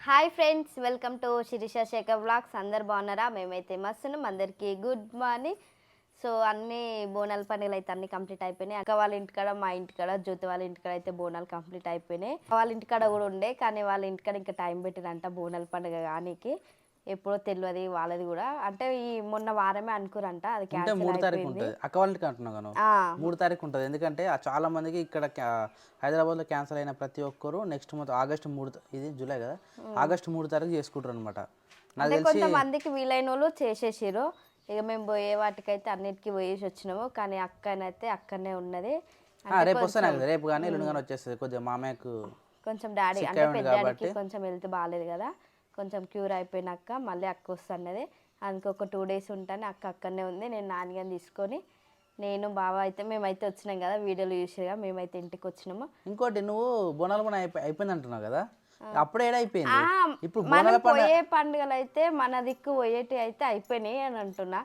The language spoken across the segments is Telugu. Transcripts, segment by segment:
Hi friends, welcome to Sirisha Shekar vlogs. అందరు బాగున్నారా? మేమైతే మస్తున్నాం. అందరికీ గుడ్ మార్నింగ్. సో అన్ని బోనాల పనులు అయితే అన్ని కంప్లీట్ అయిపోయినాయి. అక్క వాళ్ళ ఇంటికాడ, మా ఇంటికాడ, జ్యోతి వాళ్ళ ఇంటికాడ అయితే బోనాలు కంప్లీట్ అయిపోయినాయి. వాళ్ళ ఇంటికాడ కూడా ఉండే, కానీ వాళ్ళ ఇంటికాడ ఇంకా టైం పెట్టిరంట బోనాల పండుగ కానీకి. ఎప్పుడో తెలియదు వాళ్ళది కూడా. అంటే ఈ మొన్న వారమే అనుకురంట, అది క్యాన్సిల్ 3 తారీఖు అయిపోయింది. ఉంటుంది అక్క వాళ్ళ ఇంటికి అంటున్నాను గాను. ఆ, 3 తారీఖు ఉంటుంది. ఎందుకంటే చాలా మందికి ఇక్కడ హైదరాబాద్లో క్యాన్సిల్ అయిన ప్రతి ఒక్కరు నెక్స్ట్ మంత్ ఆగస్టు 3 ఇది జూలై కదా, ఆగస్టు 3 తారీఖు చేసుకుంటారు అనమాట. నాకు అంటే తెలిసి కొంతమందికి వీలైన వాళ్ళు చేసేసారు. ఇక మేము పోయే వాటికైతే అన్నిటికీ పోయేసి వచ్చినాము. కానీ అక్కనైతే అక్కడనే ఉన్నది. అంటే రేపు వస్తాను కొంచెం కదా, రేపు కానీ ఎల్లుండి కానీ వచ్చేస్తుంది. కొద్దిగా మామయ్యకు కొంచెం డాడీ సిక్ అంటే అయి ఉంది పెద్ద డాడీకి కాబట్టి కొంచెం హెల్త్ బాగాలేదు కదా, కొంచెం క్యూర్ అయిపోయినాక మళ్ళీ అక్క వస్తున్నది. అందుకే ఒక 2 days ఉంటాను. అక్క అక్కడనే ఉంది. నేను నాన్నగారిని తీసుకొని నేను బావ అయితే మేమైతే వచ్చినాం కదా, వీడియోలు చూసిగా మేమైతే ఇంటికి వచ్చినాము. ఇంకోటి నువ్వు బోనాల పని అయిపోయింది అంటున్నావు కదా, అప్పుడే ఏడైపోయింది. ఆ, ఇప్పుడు మనం బోనాల పండుగ పోయే పండుగలు అయితే మన దిక్కు పోయేటి అయితే అయిపోయినాయి అని అంటున్నా.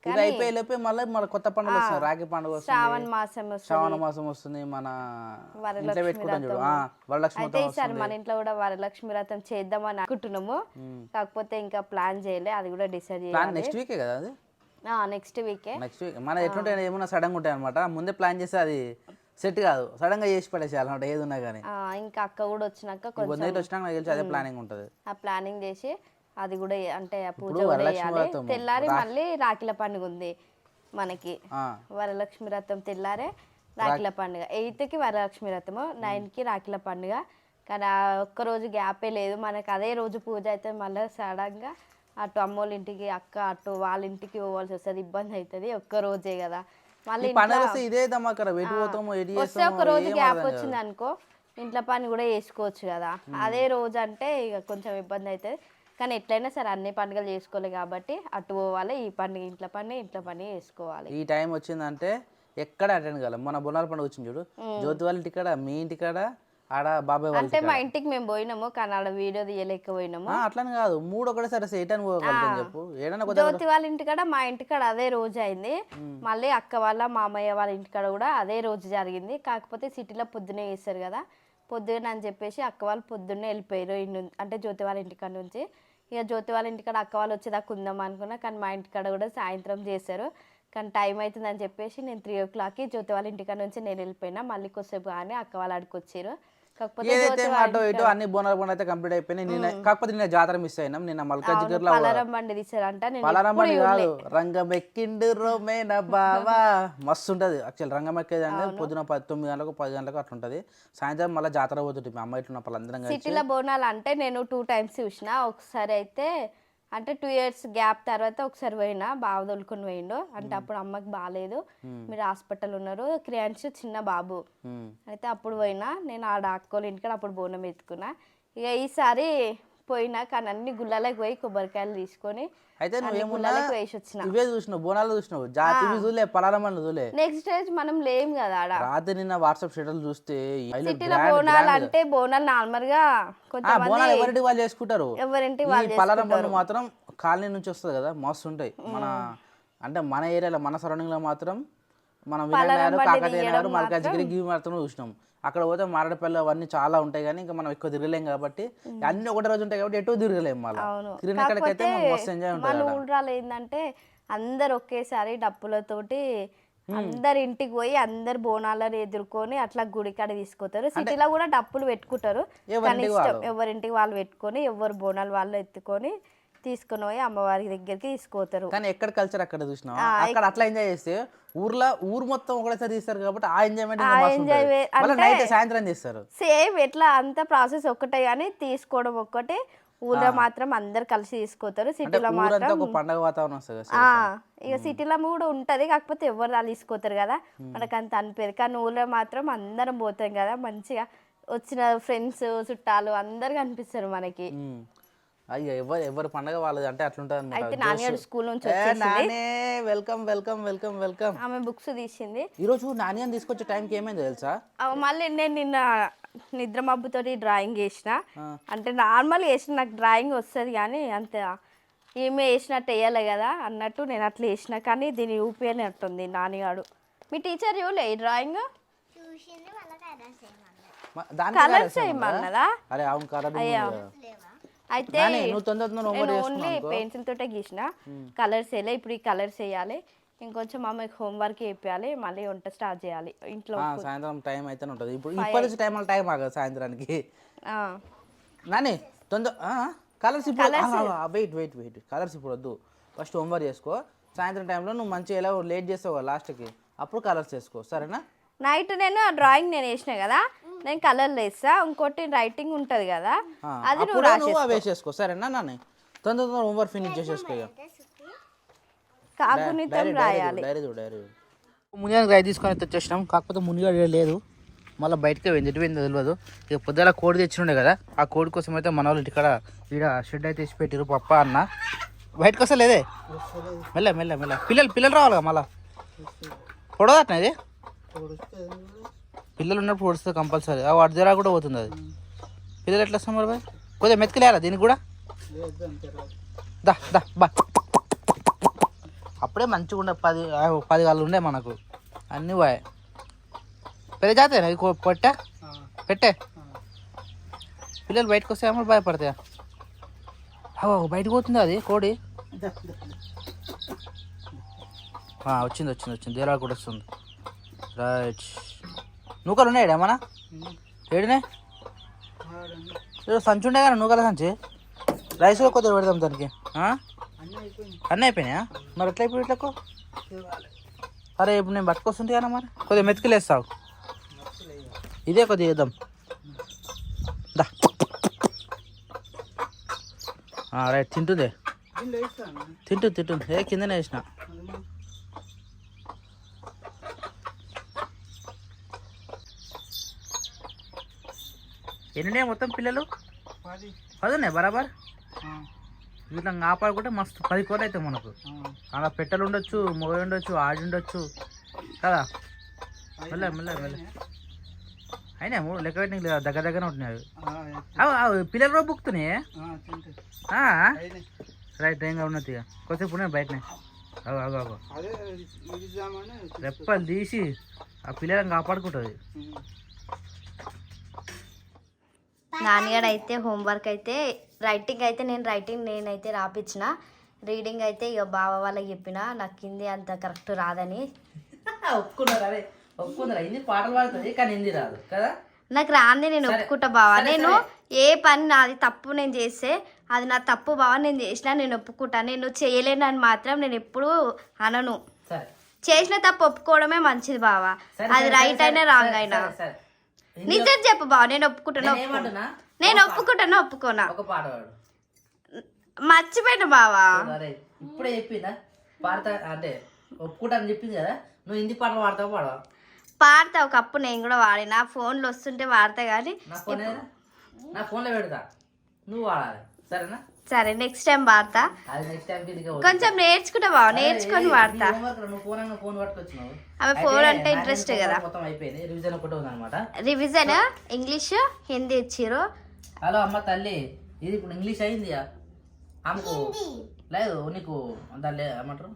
ఇది అయిపోయి మళ్ళీ కొత్త పండుగలు వస్తుంది. రాఖీ పండుగ వస్తుంది, శ్రావణ మాసం వస్తుంది, శ్రావణ మాసం వస్తుంది, మన ఇంట్లో పెట్టుకుంటాం చూడు వరలక్ష్మి అయితే వ్రతం ఈసారి వస్తుంది. మన ఇంట్లో కూడా వరలక్ష్మి వ్రతం చేద్దామని అనుకుంటున్నాము. కాకపోతే ఇంకా ప్లాన్ చేయలే, అది కూడా డిసైడ్ ప్లాన్ చేయాలి. నెక్స్ట్ వీకే కదా అది. నెక్స్ట్ వీకే. నెక్స్ట్ వీక్ మన ఎట్లుంటే ఏమన్నా సడన్గా ఉంటాయి అనమాట. ముందే ప్లాన్ చేస్తే అది సెట్ కాదు, సడన్గా చేసి పడేసేయాలి అనమాట ఏది ఉన్నా కానీ. ఇంకా అక్క కూడా వచ్చినాక కొంచెం కొంచెం వచ్చినాక నాకు తెలిసి అదే ప్లానింగ్ ఉంటుంది. ఆ ప్లానింగ్ చేసి అది కూడా అంటే ఆ పూజ ఇప్పుడు కూడా వరలక్ష్మి చేయాలి. వ్రతం తెల్లారి మళ్ళీ రాఖీల పండుగ ఉంది మనకి. వరలక్ష్మి వ్రతం తెల్లారే రాఖీల పండుగ. 8కి వరలక్ష్మి వ్రతము, 9కి రాఖీల పండుగ. కానీ ఆ ఒక్కరోజు గ్యాపే లేదు మనకి. అదే రోజు పూజ అయితే మళ్ళీ సడన్గా అటు అమ్మోళ్ళ ఇంటికి, అక్క అటు వాళ్ళ ఇంటికి పోవాల్సి వస్తుంది. ఇబ్బంది అవుతుంది. ఒక్క రోజే కదా. మళ్ళీ పండుగ వస్తే ఇదే దమాకర ఎటు పోతాము ఎటు వస్తే చేస్తాము ఒక రోజు ఏం గ్యాప్ అర్థం కాదు. వచ్చింది అనుకో, ఇంట్లో పని కూడా చేసుకోవచ్చు కదా. అదే రోజు అంటే ఇక కొంచెం ఇబ్బంది అవుతుంది. కానీ ఎట్లయినా సరే అన్ని పండుగలు చేసుకోవాలి కాబట్టి అటు పోవాలి, ఈ పండుగ ఇంట్లో పని చేసుకోవాలి. ఈ టైం వచ్చిందంటే ఎక్కడ అటెండ్ కావాలి. మన బొనాల పండుగ వచ్చింది చూడు, జ్యోతి వాళ్ళ ఇంటికాడ, మీ ఇంటికాడ, ఆడ బాబాయ్ వాళ్ళ అంటే మా ఇంటికి మేము పోయినాము, కానీ ఆడ వీడియో తీయలేకపోయినాము. అట్లని కాదు, 3 ఒకటేసారి ఎటని పోగలుగుతాం చెప్పు. ఏడన్నా కొద్దిగా జ్యోతి వాళ్ళ ఇంటికాడ, మా ఇంటికాడ అదే రోజు అయింది. మళ్ళీ అక్క వాళ్ళ మామయ్య వాళ్ళ ఇంటికాడ కూడా అదే రోజు జరిగింది. కాకపోతే సిటీలో పొద్దునే చేస్తారు కదా, పొద్దున అని చెప్పేసి అక్క వాళ్ళు పొద్దున్నే వెళ్ళిపోయారు. అంటే జ్యోతి వాళ్ళ ఇంటికాడ నుంచి. ఇక జ్యోతి వాళ్ళ ఇంటికాడ అక్క వాళ్ళు వచ్చేదాకా ఉందాం అనుకున్నా, కానీ మా ఇంటికాడ కూడా సాయంత్రం చేశారు. కానీ టైం అవుతుందని చెప్పేసి నేను 3 o'clockకి జ్యోతి వాళ్ళ ఇంటికాడ నుంచి నేను వెళ్ళిపోయినా. మళ్ళీ కొద్దిసేపు కానీ అక్క వాళ్ళు అడిగి వచ్చారు. కాకపోతే ఏదైతే అటు ఇటు అన్ని బోనాల పండుగ అయితే కంప్లీట్ అయిపోయినాయి. నిన్న కాకపోతే నిన్న జాతర మిస్ అయినాం. నిన్న మల్కాజిగిరిలో పలారం బండి తీసారంట. పలారం బండి కాదు, రంగం ఎక్కిండు రోమేన బావా, మస్తు ఉంటుంది. యాక్చువల్ రంగం ఎక్కేది అంటే పొద్దున 9 గంటలకు 10 గంటలకు అట్లా ఉంటుంది. సాయంత్రం మళ్ళీ జాతర పోతుంది. మా అమ్మ ఇట్లా వాళ్ళందరం కలిసి. సిటీలో బోనాలు అంటే నేను 2 times చూసిన. ఒకసారి అయితే అంటే 2 years గ్యాప్ తర్వాత ఒకసారి పోయినా, బావ తోలుకొని పోయిండు. అంటే అప్పుడు అమ్మకి బాగాలేదు, మీరు హాస్పిటల్ ఉన్నారు, క్రియాన్స్ చిన్న బాబు. అయితే అప్పుడు పోయినా నేను ఆడ అక్కోళ్ళ ఇంటికాడ అప్పుడు బోనం ఎత్తుకున్నా. ఇక ఈసారి పోయినా, కానీ అన్ని గుళ్ళలకు పోయి కొబ్బరికాయలు తీసుకొని అయితే గుళ్ళలకు వేసి వచ్చిన. ఇవే చూసినావు, బోనాలు చూసినావు, జాతి చూలే, పలారం బండ్లు చూలే. నెక్స్ట్ డే మనం లేం కదా ఆడ. రాత్రి నిన్న వాట్సాప్ స్టేటస్ చూస్తే సిటీలో బోనాలు అంటే బోనాలు నార్మల్ గా బోనాలు ఎవరింటి వాళ్ళు చేసుకుంటారు. ఎవరింటి ఈ పలారం బండ్లు మాత్రం కాలనీ నుంచి వస్తుంది కదా, మస్తు ఉంటాయి. మన అంటే మన ఏరియాలో, మన సరౌండింగ్ లో మాత్రం మనం వినాయకుడు, కాకతీయ నగర్, మల్కాజిగిరి గివి మాత్రం చూసినాం. అక్కడ పోతే మారడపల్లి అవన్నీ చాలా ఉంటాయి, కానీ ఇంకా మనం ఎక్కువ తిరగలేం కాబట్టి అన్ని ఒకటే రోజు ఉంటాయి కాబట్టి ఎటు తిరగలేము. మళ్ళీ తిరిగినక్కడికైతే మస్తు ఎంజాయ్ ఉంటుంది. మళ్ళీ ఊళ్ళో ఏంటంటే అందరు ఒకేసారి డప్పులతోటి అందరి ఇంటికి పోయి అందరు బోనాలను ఎదుర్కొని అట్లా గుడికాడ తీసుకొస్తారు. సిటీలో కూడా డప్పులు పెట్టుకుంటారు, కానీ ఇష్టం ఎవరింటికి వాళ్ళు పెట్టుకొని ఎవరు బోనాలు వాళ్ళు ఎత్తుకొని తీసుకొని పోయి అమ్మవారి దగ్గరికి తీసుకుపోతారు. కానీ ఎక్కడ కల్చర్ అక్కడ చూసినా, అక్కడ అట్లా ఎంజాయ్ చేస్తే ఊరు మొత్తం ఒకటేసారి తీస్తారు కాబట్టి ఆ ఎంజాయ్మెంట్ సాయంత్రం చేస్తారు. సేమ్ ఎట్లా అంత ప్రాసెస్ ఒక్కటే, కానీ తీసుకోవడం ఒక్కటే. ఊళ్ళో మాత్రం అందరు కలిసి తీసుకోతారు. సిటీలో మాత్రం పండుగ వాతావరణం వస్తుంది. ఇక సిటీలో కూడా ఉంటది, కాకపోతే ఎవరు వాళ్ళు తీసుకోతారు కదా, మనకు అంత అనిపించదు. కానీ ఊళ్ళో మాత్రం అందరం పోతాం కదా, మంచిగా వచ్చిన ఫ్రెండ్స్ చుట్టాలు అందరు కనిపిస్తారు మనకి. అయ్యో ఎవరు పండగ వాళ్ళది అంటే అట్లుంటది. అయితే నాన్నగారు స్కూల్ నుంచి వెల్కమ్ వెల్కమ్ వెల్కమ్ వెల్కమ్. ఆమె బుక్స్ తీసింది. ఈ రోజు నాని తీసుకొచ్చే టైంకి ఏమైందో తెలుసా? మళ్ళీ నేను నిన్న నిద్ర మబ్బుతోటి డ్రాయింగ్ వేసిన. అంటే నార్మల్ వేసిన, నాకు డ్రాయింగ్ వస్తుంది కానీ అంత ఏమే వేసినట్టు వేయాలి కదా అన్నట్టు నేను అట్లా వేసిన. కానీ దీన్ని ఊపినట్టుంది నాన్నగాడు. మీ టీచర్ చూడలే ఈ డ్రాయింగ్? కలర్స్ వేయమన్నదా? అరే అవును కలర్ అయితే నాని, నువ్వు తొందర నేను ఓన్లీ పెన్సిల్ తోటే గీసిన, కలర్స్ వేయలే. ఇప్పుడు ఈ కలర్స్ వేయాలి, ఇంకొంచెం అమ్మకి హోంవర్క్ చేయాలి, మళ్ళీ వంట స్టార్ట్ చేయాలి ఇంట్లో. సాయంత్రం టైం అయితేనే ఉంటుంది. ఇప్పుడు ఇప్పటి నుంచి టైం ఆగదు సాయంత్రానికి. ఆ, నాని తొందర కలర్స్ ఇప్పుడు వెయిట్ కలర్స్ ఇప్పుడు వద్దు. ఫస్ట్ హోంవర్క్ చేసుకో. సాయంత్రం టైంలో నువ్వు మంచిగా ఎలా లేట్ చేస్తావు కదా లాస్ట్కి, అప్పుడు కలర్స్ చేసుకో, సరేనా? నైట్ నేను డ్రాయింగ్ నేను వేసిన కదా, నేను కలర్లు వేస్తా. ఇంకోటి రైటింగ్ ఉంటుంది కదా, అది అప్పుడు నువ్వు అవి వేసేసుకో, సరేనా నాని? తొందర హోంవర్క్ ఫినిష్ చేసేసుకో. ఇక కాగునితం రాయాలి. డైరీ మునిగానికి రైతు తీసుకొని అయితే వచ్చేసినాం. కాకపోతే మునిగా లేదు, మళ్ళీ బయటకే పోయింది, ఎటు పోయిందో తెలియదు. ఇక పొద్దుల కోడి తెచ్చినుండే కదా, ఆ కోడి కోసం అయితే మన వాళ్ళు ఇక్కడ షెడ్ అయితే వేసి పెట్టారు. పప్ప అన్న బయటకు వస్తా లేదే, మెల్ల పిల్లలు రావాలి కదా, మళ్ళీ పొడదట్నా ఇది. పిల్లలు ఉన్నప్పుడు పొడుస్తుంది కంపల్సరీ. వాటి జ్వరా కూడా పోతుంది అది. పిల్లలు ఎట్లా వస్తాం మరి కొద్దిగా మెతుకులేరా దీనికి కూడా? బా అప్పుడే మంచిగా ఉండే 10 గాళ్ళు ఉండే మనకు, అన్నీ పోయాయి. పెద్ద జాతర పెట్టే పిల్లలు బయటకు వస్తాయేమో భయపడతాయా? బయటకు పోతుంది అది కోడి. వచ్చింది దేలా కూడా వస్తుంది. రైట్, నూకలు ఉన్నాయా ఏమన్నా? ఏడినే సంచి ఉండే కానీ నూకల సంచి. రైస్ కూడా కొద్దిగా పెడదాం దానికి. అన్నీ అయిపోయినాయా మరి? ఎట్లా ఇప్పుడు ఇట్లకు? అరే ఇప్పుడు నేను పట్టుకొస్తుంటే కదా మరి, కొద్దిగా మెతుకులు వేస్తావు. ఇదే కొద్దిగా వేద్దాం దా. రైట్, తింటుంది కిందనే వేసిన. ఎన్ని మొత్తం పిల్లలు? 10 ఉన్నాయి బరాబర్. వీటిని కాపాడుకుంటే మస్తు 10 కోట్లు అవుతాయి మనకు. అలా పెట్టెలు ఉండొచ్చు, మొగ ఉండొచ్చు, ఆడి ఉండొచ్చు కదా. మెల్ల అయినా లెక్క పెట్టిన దగ్గరనే ఉంటున్నాయి. పిల్లలు కూడా బుక్తున్నాయి. రైట్, ఏం ఉన్నది. ఇక కొద్దిసేపు ఉన్నాయి బయటనే. రెప్పలు తీసి ఆ పిల్లలను కాపాడుకుంటుంది. నాన్నగారు అయితే హోంవర్క్ అయితే రైటింగ్ నేనైతే రాపించిన. రీడింగ్ అయితే ఇక బావ వాళ్ళకి చెప్పిన, నాకు హిందీ అంత కరెక్ట్ రాదని. ఒప్పుకున్నారా హిందీ పాటలు పాడుతుంది కానీ హిందీ రాదు కదా. నాకు రాంది నేను ఒప్పుకుంటా బావా. నేను ఏ పని నాది తప్పు నేను చేస్తే అది నా తప్పు బావా, నేను చేసినా నేను ఒప్పుకుంటా. నేను చేయలేనని మాత్రం నేను ఎప్పుడు అనను. చేసిన తప్పు ఒప్పుకోవడమే మంచిది బావా, అది రైట్ అయినా రాంగ్ అయినా. నిజం చెప్పు బావ, నేను ఒప్పుకోనా? ఒక పాట పాడు. మర్చిపోయిన బావా. ఇప్పుడే చెప్పిందా పాడతా అంటే ఒప్పుకుంటా అని చెప్పింది కదా. నువ్వు హిందీ పాటలు పాడతావు? పాడతా, ఒకప్పుడు నేను కూడా వాడినా. ఫోన్లో వస్తుంటే వాడతా కానీ నా ఫోన్లో పెడతా, నువ్వు వాడాలి సరేనా? సరే, నెక్స్ట్ టైం వాడతా. కొంచెం నేర్చుకుంటా బావ, నేర్చుకొని వాడతా. అవి ఫోన్ అంటే ఇంట్రెస్ట్ కదా. రివిజన్ ఇంగ్లీష్ హిందీ ఇచ్చిర్రు. హలో అమ్మ తల్లి, ఇది ఇప్పుడు ఇంగ్లీష్ అయింది ఆమెకు లేదు, నీకు దాని ఏమంటారు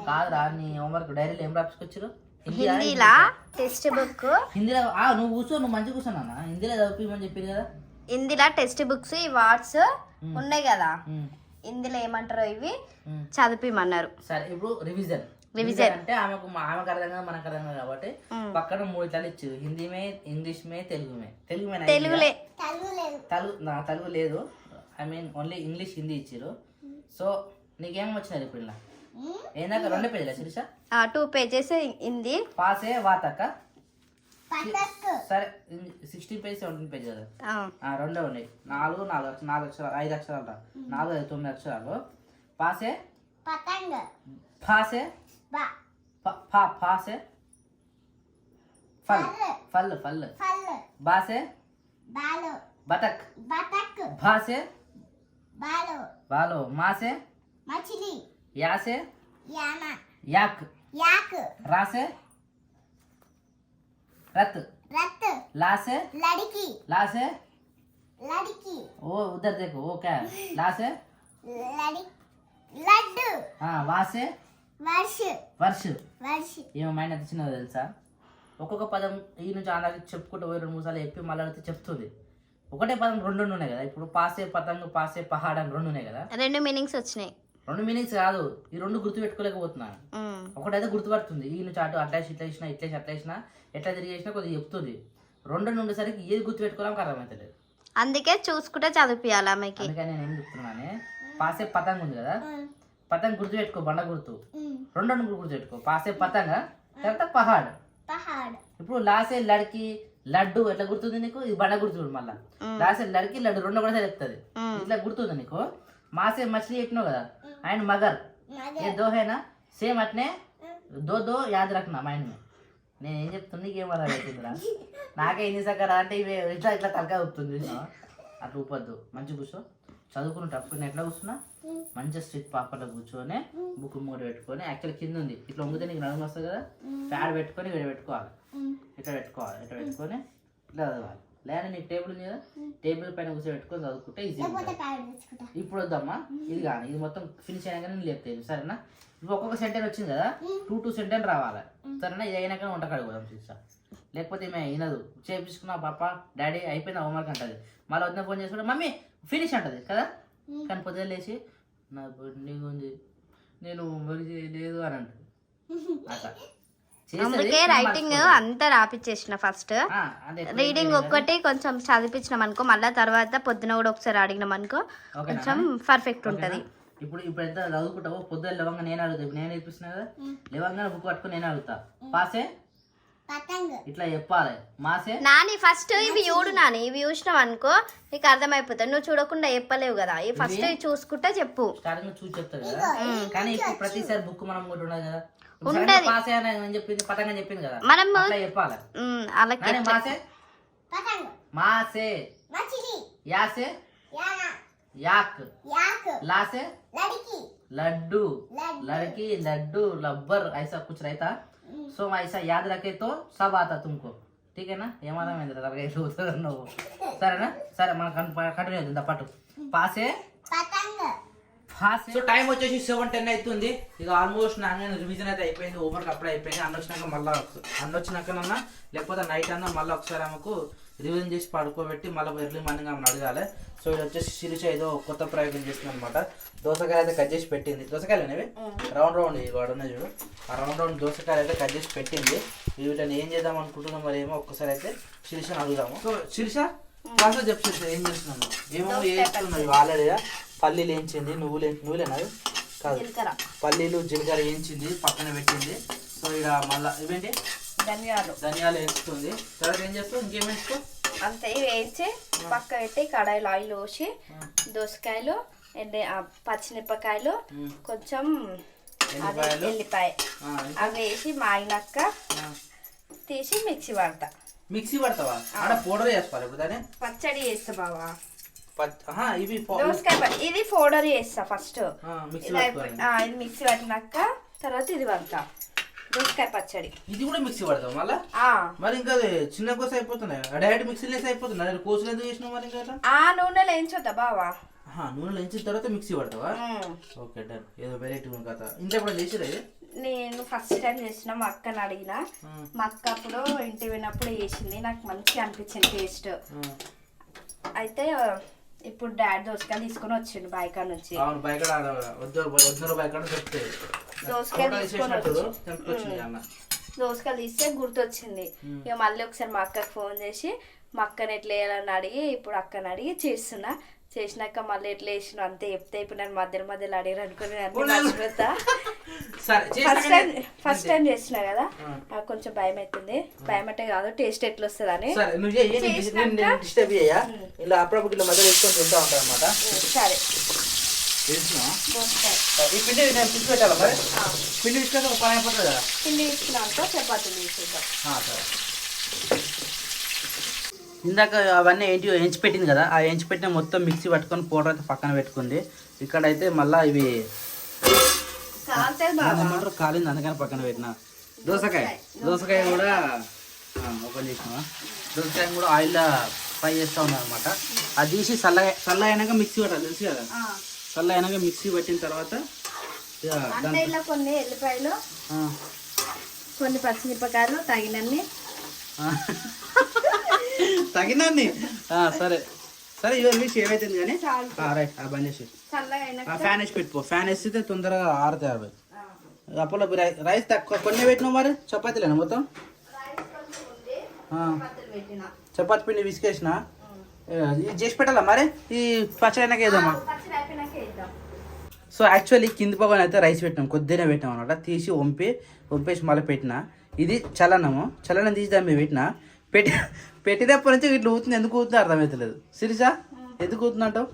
కాదురా. నీ హోంవర్క్ డైరీలో ఏం రాసుకొచ్చారు? హిందీలా టెక్స్ట్ బుక్. హిందీలో నువ్వు కూర్చో, నువ్వు మంచిగా కూర్చోన్నా. హిందీలో చదివిమని చెప్పారు కదా. హిందీలా టెక్స్ట్ బుక్స్, ఈ వార్డ్స్ ఉన్నాయి కదా, హిందీలో ఏమంటారో ఇవి చదివిమన్నారు. సరే, ఇప్పుడు రివిజన్ అంటే ఆమెకు అర్థం కదా, మనకు అర్థం కదా కాబట్టి పక్కన 3 ఇట్లా ఇచ్చారు. హిందీ మే, ఇంగ్లీష్ మే, తెలుగు మే. తెలుగు లేదు, I mean only English Hindi ఇచ్చారు. సో నీకేం వచ్చినారు ఇప్పుడు ఇలా? ఏందాక 2 పేజీలా శిరీష? 2 pages హిందీ. పాసే వాతక సరే, 16 పేజ్ 17 పేజ్ కదా. 2 ఉన్నాయి. 4 అక్షరాలు 5 అక్షరాలు 4 9 అక్షరాలు. పాసే ఫాసే ఫాసే ఫల్ బాసే బతక్ భాసే బాలో మాసే యాసే యాక్ రాసే रत ला से ओ उधर देखो, वो क्या है? ला से లడ్డు. వా से వర్ష. ఏమో మైండ్ అంత చిన్నది తెలుసా? ఒక్కొక్క పదం ఈ నుంచి ఆంధ్రాకి చెప్పుకుంటూ 2-3 సార్లు చెప్పి మళ్ళీ అడిగితే చెప్తుంది. ఒకటే పదం రెండు ఉన్నాయి కదా. ఇప్పుడు పాసే పతంగ్ పాసే పహాడ్ అని రెండు ఉన్నాయి కదా. 2 మీనింగ్స్ వచ్చినాయి. 2 మీనింగ్స్ కాదు, ఈ 2 గుర్తు పెట్టుకోలేకపోతున్నాను. ఒకటైతే గుర్తుపడుతుంది, ఈ నుంచి అటు అట్లా ఇట్లా ఇట్లా అట్లా వేసినా ఎట్లా తిరిగి వేసినా కొద్దిగా చెప్తుంది. 2 ఉండేసరికి ఏది గుర్తు పెట్టుకోవడానికి అర్థమవుతలేదు. అందుకే చూసుకుంటే చదివియాలి ఆమెకి. అందుకని నేను ఏం చెప్తున్నానే, పాసే పతంగ్ ఉంది కదా, పతంగ్ గుర్తు పెట్టుకో, బండ గుర్తు. 2 గుర్తు పెట్టుకో, పాసే పతంగ తర్వాత పహాడ్. ఇప్పుడు లాసే లడ్కి లడ్డు ఎట్లా గుర్తుంది నీకు, ఇది బండ గుర్తు. మళ్ళా లాసే లడ్కి లడ్డు 2 కూడా చెప్తుంది, ఇట్లా గుర్తుంది నీకు. మాసే మछली చెప్పినావు కదా, ఆయన మగర్ ఏ దో హేనా సేమ్ అట్నే దో దో యాద్ రఖనా మైండ్ మే. నేను ఏం చెప్తున్నా నీకేం అవుతుందిరా, నాకే ఎన్ని సక్కరా అంటే ఇవి ఇట్లా ఇట్లా తలకాయ ఊపుతుంది. అట్లా ఊపొద్దు, మంచిగా కూర్చో, చదువుకుని అప్పుడు ఎట్లా కూర్చున్నా మంచిగా స్ట్రిక్ పాపర్లో కూర్చొని బుక్ మూడు పెట్టుకొని, యాక్చువల్ కింద ఉంది ఇట్లా వంగితే నీకు నడుము వస్తుంది కదా, ప్యాడ్ పెట్టుకొని ఇక్కడ పెట్టుకోవాలి, ఇట్లా పెట్టుకోవాలి, ఇట్లా పెట్టుకొని ఇట్లా చదవాలి. లేదా నీకు టేబుల్ ఉంది కదా, టేబుల్ పైన కూర్చోబెట్టుకొని చదువుకుంటే ఈజీ. ఇప్పుడు వద్దమ్మా, ఇది కానీ ఇది మొత్తం ఫినిష్ అయినాక నేను లేపుతాను సరేనా. ఇప్పుడు ఒక్కొక్క సెంటెన్ వచ్చింది కదా, 2 సెంటెన్ రావాలి సరేనా. ఇది అయినాక వంట కడుగుదాం చూసా, లేకపోతే ఈమె వినదు. చేపించుకున్నా పాప డాడీ అయిపోయింది హోంవర్క్ అంటది, మళ్ళీ వద్ద ఫోన్ చేసుకుంటే మమ్మీ ఫినిష్ అంటది కదా. కానీ పొద్దున్న లేచి నా బర్త్డే ఉంది నేను హోంవర్క్ చేయలేదు అని అంటది. అట్లా అందుకే రైటింగ్ అంతా రాపిచ్చేసిన ఫస్ట్. రీడింగ్ ఒక్కటి కొంచెం చదివించినాం అనుకో, మళ్ళీ తర్వాత పొద్దున కూడా ఒకసారి అడిగినాం అనుకో కొంచెం పర్ఫెక్ట్ ఉంటది. ఇప్పుడు ఎంత చదువుకుంటావో పొద్దున్న లేవంగా నేను అడుగుతా, నేను నేర్పిస్తున్నా కదా, లేవంగా బుక్ పట్టుకుని నేను అడుగుతా. పాసే ఇట్లా చెప్పాలి, మాసే నాని ఫస్ట్ ఇవి చూడు నాని, ఇవి చూసినావు అనుకో నీకు అర్థమైపోతుంది. నువ్వు చూడకుండా చెప్పలేవు కదా, ఇవి ఫస్ట్ చూసుకుంటా చెప్పు. స్టార్టింగ్ చూసి చెప్తారు కదా, కానీ ఇప్పుడు ప్రతిసారి బుక్ మనం కూడా ఉండదు కదా. ఉంటది మాసే అని చెప్పింది, పతంగ చెప్పింది కదా, మనం చెప్పాలి. అలాగే మాసే మాసే యాసే యాక్ लासे लड्डू लड़की लड्डू लब्बर ऐसा कुछ रहता. सो ऐसा याद रखे तो सब आता तुमको, ठीक है ना. ఏమన్నా సరేనా. సరే మన కంటిన్యూ అవుతుంది పట్టు. పాసే సో టైం వచ్చేసి 7:10 అవుతుంది. ఇక ఆల్మోస్ట్ నేను రివిజన్ అయితే అయిపోయింది, హోంవర్క్ అప్పుడే అయిపోయింది. అన్నొచ్చినాక మళ్ళీ అన్నొచ్చినాకనన్నా లేకపోతే నైట్ అన్నా మళ్ళీ ఒకసారి ఆమెకు రివిజన్ చేసి పడుకోబెట్టి మళ్ళీ ఎర్లీ మార్నింగ్ ఆమెను అడగాలి. సో ఇది వచ్చేసి శిరీష ఏదో కొత్త ప్రయోగం చేస్తుంది అనమాట. దోసకాయలు అయితే కట్ చేసి పెట్టింది. దోసకాయలు అనేవి రౌండ్ రౌండ్ వాడున్నాయి చూడు, ఆ రౌండ్ రౌండ్ దోసకాయలు అయితే కట్ చేసి పెట్టింది. వీటిని ఏం చేద్దాం అనుకుంటున్నాం మరి ఏమో ఒక్కసారి అయితే శిరీషని అడుగుదాము. సో శిరీష క్లాస్లో చెప్పు శిరీష ఏం చేస్తున్నాను, ఏమో వేస్తున్నావు ఆల్రెడీ. పల్లీలు వేయించింది, నువ్వులేనా కాదు, పల్లీలు జీలకర్ర వేయించింది పక్కన పెట్టింది. సో ఇక మళ్ళీ ఇవేంటి ధనియాలు వేస్తుంది. తర్వాత ఏం చేస్తావు, ఇంకేం వేసుకో అంతే వేయించి పక్క పెట్టి కడాయిలో ఆయిల్ పోసి దోసకాయలు పచ్చిమిరపకాయలు కొంచెం ఎల్లిపాయ అవి వేసి మాగినాక తీసి మిక్సీ పడతా. మిక్సీ పడతావా, అక్కడ పౌడర్ వేసుకోవాలి. ఇప్పుడు దాన్ని పచ్చడి చేస్తా బావా. ఇవి దోసకాయ ఇది పౌడర్ చేస్తా ఫస్ట్, ఇది మిక్సీ పట్టినాక తర్వాత ఇది పడతా దోసకాయ పచ్చడి. ఇది కూడా మిక్సీ పడతావు మళ్ళా? మరి ఇంకా చిన్న కోస అయిపోతున్నాయి, డైరెక్ట్ మిక్సీలో వేసి అయిపోతుంది. కోసులు ఎందుకు చేసినావు మరి? ఇంకా నూనెలో వేయించొద్దా బావా? నూనెలో వేయించిన తర్వాత మిక్సీ పడతావా? Okay done. ఏదో వెరైటీ ఉంది కదా, ఇంట్లో కూడా చేసిరా? నేను ఫస్ట్ టైం చేసిన, మా అక్కని అడిగిన, మా అక్క అప్పుడు ఇంటికి పోయినప్పుడు వేసింది, నాకు మంచిగా అనిపించింది టేస్ట్. అయితే ఇప్పుడు డాడీ దోసకాయలు తీసుకొని వచ్చిండు బాయికాడ నుంచి. దోసకాయలు తీస్తే గుర్తొచ్చింది. ఇక మళ్ళీ ఒకసారి మా అక్కకి ఫోన్ చేసి మా అక్కని ఎట్లా వేయాలని అడిగి ఇప్పుడు అక్కని అడిగి చేస్తున్నా. చేసినాక మళ్ళీ ఎట్లా వేసిన అంతే చెప్తే ఇప్పుడు నేను మధ్యలో అడిగారు అనుకుని మర్చిపోతా. ఫస్ట్ టైం చేసినా కదా, కొంచెం భయం అవుతుంది. భయం అంటే కాదు, టేస్ట్ ఎట్లా వస్తుంది అని. ఇలా అప్పుడప్పుడు ఇలా మధ్యలో వేసుకొని తింటా ఉంటాను అనమాట. సరే ఈ పిండి నేను పిచ్చి పెట్టాలా మరి? పిండి తీసుకుంటే ఒక పని అయిపోతుంది కదా. పిండి తీసుకున్నాక చపాతీలు తీసుకుంటాం. సరే. ఇందాక అవన్నీ ఎంచి పెట్టింది కదా, ఆ ఎంచి పెట్టిన మొత్తం మిక్సీ పట్టుకొని పౌడర్ అయితే పక్కన పెట్టుకుంది. ఇక్కడైతే మళ్ళీ ఇవి ఏమంటారు కాలింది, అందుకని పక్కన పెట్టిన. దోసకాయ కూడా ఓపెన్ చేసినా. దోసకాయ కూడా ఆయిల్లో ఫ్రై చేస్తూ ఉన్నాను అనమాట. అది తీసి చల్ల అయినాక మిక్సీ పట్టాలి, తెలుసు కదా. చల్ల అయినాక మిక్సీ పట్టిన తర్వాత ఇలా కొన్ని ఎల్లిపాయలు కొన్ని పచ్చిమిరపకాయలు తగినన్ని సరే సరే ఇవన్నీ సేవ్ అవుతుంది కానీ చాలు. రైట్ బంద్ చేసి చల్లగా అయినా ఫ్యాన్ వేసి పెట్టుకో. ఫ్యాన్ వేస్తే తొందరగా ఆరుతాయి అవి. అప్పుడు రైస్ తక్కువ కొన్ని పెట్టినావు మరి చపాతీలేనా మొత్తం? చపాతి పిండి విసికేసిన ఇది చేసి పెట్టాలా మరి ఈ పచ్చడినాక వేద్దామా? సో యాక్చువల్లీ కింది పక్కన అయితే రైస్ పెట్టినాం, కొద్దిగా పెట్టినాం అనమాట. తీసి వంపేసి మళ్ళీ పెట్టిన. ఇది చలనం తీసి దాన్ని పెట్టినప్పటి నుంచి ఇట్లా ఊతుంది. ఎందుకు ఊతుందో అర్థమవుతలేదు. సిరిసా ఎందుకు ఊతుందంటావు?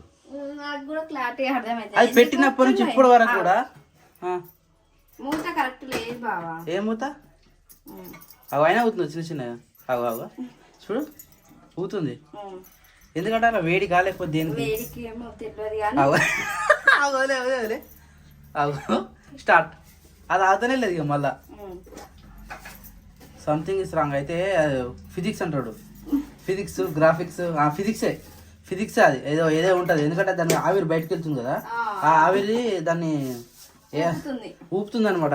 నాకు కూడా క్లారిటీ అర్థమైంది. అది పెట్టినప్పటి నుంచి ఇప్పటి వరకు కూడా మూత కరెక్ట్ లేదు బావా. ఏ మూత? అవి అయినా ఊతుంది చిన్న చిన్నగా. అవు చూడు ఊతుంది. ఎందుకంటే అలా వేడి కాలేకపోతే దేనికి? వేడికి ఏమో తెలియదు కానీ స్టార్ట్. అది ఆగుతూనే లేదు ఇక మళ్ళా. Something is wrong. అయితే ఫిజిక్స్ అంటాడు. ఫిజిక్స్ గ్రాఫిక్స్ ఫిజిక్సే అది ఏదో ఉంటుంది. ఎందుకంటే దాన్ని ఆవిరి బయటకు వెళ్తుంది కదా, ఆ ఆవిరి దాన్ని ఊపుతుంది అనమాట.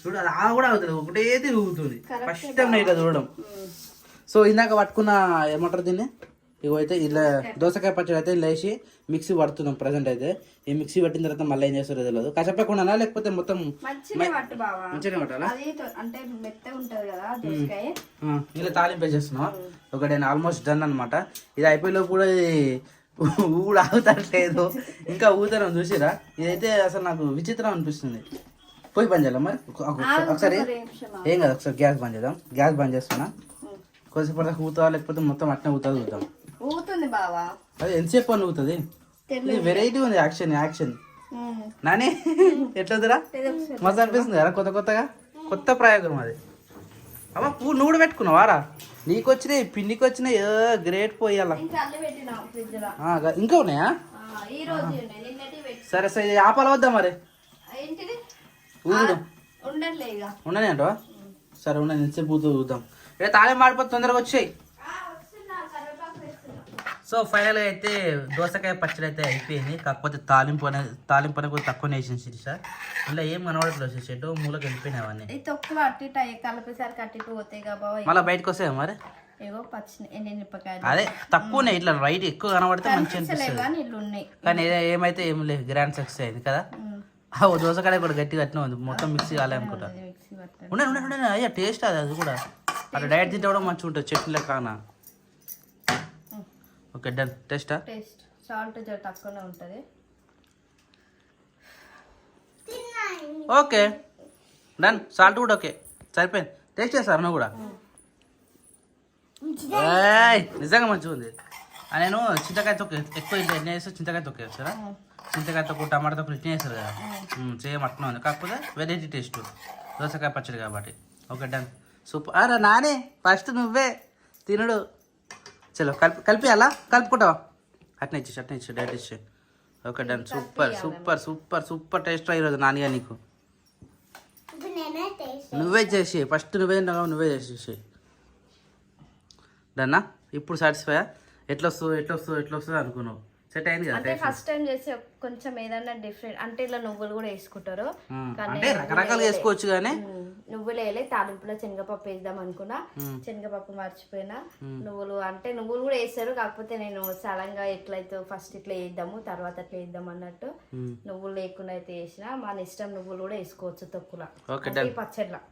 చూడు అది కూడా అవుతుంది, ఒకటేది ఊగుతుంది. ఫస్ట్ టైం ఇట్లా చూడడం. సో ఇందాక పట్టుకున్న ఏమంటారు దీన్ని, ఇగో అయితే ఇలా దోసకాయ పచ్చడి అయితే ఇలా వేసి మిక్సీ పడుతున్నాం ప్రజెంట్ అయితే. ఈ మిక్సీ పట్టిన తర్వాత మళ్ళీ ఏం చేస్తారో తెలియదు. కచ్చపకుండా లేకపోతే మొత్తం మంచిగా పట్టాలా? ఇలా తాలింపు వేసేస్తున్నాం. ఒకటి ఆల్మోస్ట్ డన్ అనమాట. ఇది అయిపోయేలో కూడా ఊడు ఆగుతట్లేదు, ఇంకా ఊగుతాను చూసిరా. ఇదైతే అసలు నాకు విచిత్రం అనిపిస్తుంది. పోయి బంద్ చేయాలి మరి ఒకసారి. ఏం కదా ఒకసారి గ్యాస్ బంద్ చేద్దాం. గ్యాస్ బంద్ చేస్తున్నా. కొద్దిసేపు దాకా ఊతా లేకపోతే మొత్తం అట్నే ఊతాం. ఊతుంది బావా. అది ఎంతసేపు అని ఊతుంది? ఇది వెరైటీ ఉంది. యాక్షన్ నాని ఎట్లదురా మజా అనిపిస్తుంది కదా. కొత్త ప్రయోగం అది. అమ్మ పువ్వు నువ్వు కూడా పెట్టుకున్నావారా? నీకు వచ్చినాయి, పిండికి వచ్చినాయి. గ్రేట్ పోయాల. ఇంకా ఉన్నాయా? సరే సరే ఆపాల వద్దా మరి? ఉండని అంటవా? సరే ఉండని ఎంతసేపు ఊద్దాం. ఇక్కడ తాళం మాడిపోతే తొందరగా వచ్చాయి. సో ఫైనల్గా అయితే దోసకాయ పచ్చడి అయితే అయిపోయింది. కాకపోతే తాలింపు అనేది కూడా తక్కువనే వేసింది శిరీష. ఇలా ఏం కనబడట్లేదు వచ్చేసేటు మూలకి వెళ్ళిపోయినాయి అవన్నీ. మళ్ళీ బయటకు వస్తాయి మరి. అదే తక్కువనే ఇట్లా రైట్ ఎక్కువ కనబడితే మంచిగా అనిపిస్తుంది. కానీ ఏమైతే ఏం లేదు, గ్రాండ్ సక్సెస్ అయింది కదా. దోసకాయ కూడా గట్టిగా అట్నే ఉంది, మొత్తం మిక్సీ కాలే అనుకుంటా. ఉండే అయ్యా టేస్ట్ అది కూడా అట్లా డైరెక్ట్ తింటే కూడా మంచిగా ఉంటుంది చట్నీలో కానా. Okay done. టేస్టా? సాల్ట్ తక్కువనే ఉంటుంది. Okay done. సాల్ట్ కూడా ఓకే సరిపోయింది. టేస్ట్ చేస్తారు నువ్వు కూడా? నిజంగా మంచిగా ఉంది. నేను చింతకాయ తొక్క ఎక్కువ ఎన్ని వేస్తే చింతకాయ తొక్క వేస్తారా? చింతకాయ తొక్క టమాటా తొక్క ఇట్లా వేస్తారు కదా, సేమ్ అట్లా ఉంది. కాకపోతే వెరైటీ టేస్ట్ దోసకాయ పచ్చడి కాబట్టి. Okay done super. అరే నానే ఫస్ట్ నువ్వే తినడు. చలో కలిపియాలా? కలుపుకుంటావా? అట్నే ఇచ్చేసి డైరెక్ట్ ఇచ్చే. Okay done. సూపర్ టేస్ట్ ఈరోజు నానిగా నీకు. నువ్వే చేసి ఫస్ట్ నువ్వే చేసేసి డన్నా. ఇప్పుడు సాటిస్ఫై? ఎట్లా వస్తుంది అనుకున్నావు? సెట్ అయింది కదా? అంటే ఫస్ట్ టైం చేసి కొంచెం ఏదన్నా డిఫరెంట్ అంటే ఇలా నువ్వులు కూడా వేసుకుంటారు. అంటే రకరకాలుగా వేసుకోవచ్చు కానీ నువ్వులు వేయలే. తాలింపులో శనగపప్పు వేద్దాం అనుకున్నా, శనగపప్పు మర్చిపోయినా. నువ్వులు కూడా వేస్తారు. కాకపోతే నేను సడన్ గా ఎట్లయితే ఫస్ట్ ఇట్లా వేద్దాము తర్వాత అట్లా వేద్దాం అన్నట్టు నువ్వులు లేకుండా అయితే వేసిన. మన ఇష్టం, నువ్వులు కూడా వేసుకోవచ్చు తొక్కులా పచ్చడిలా.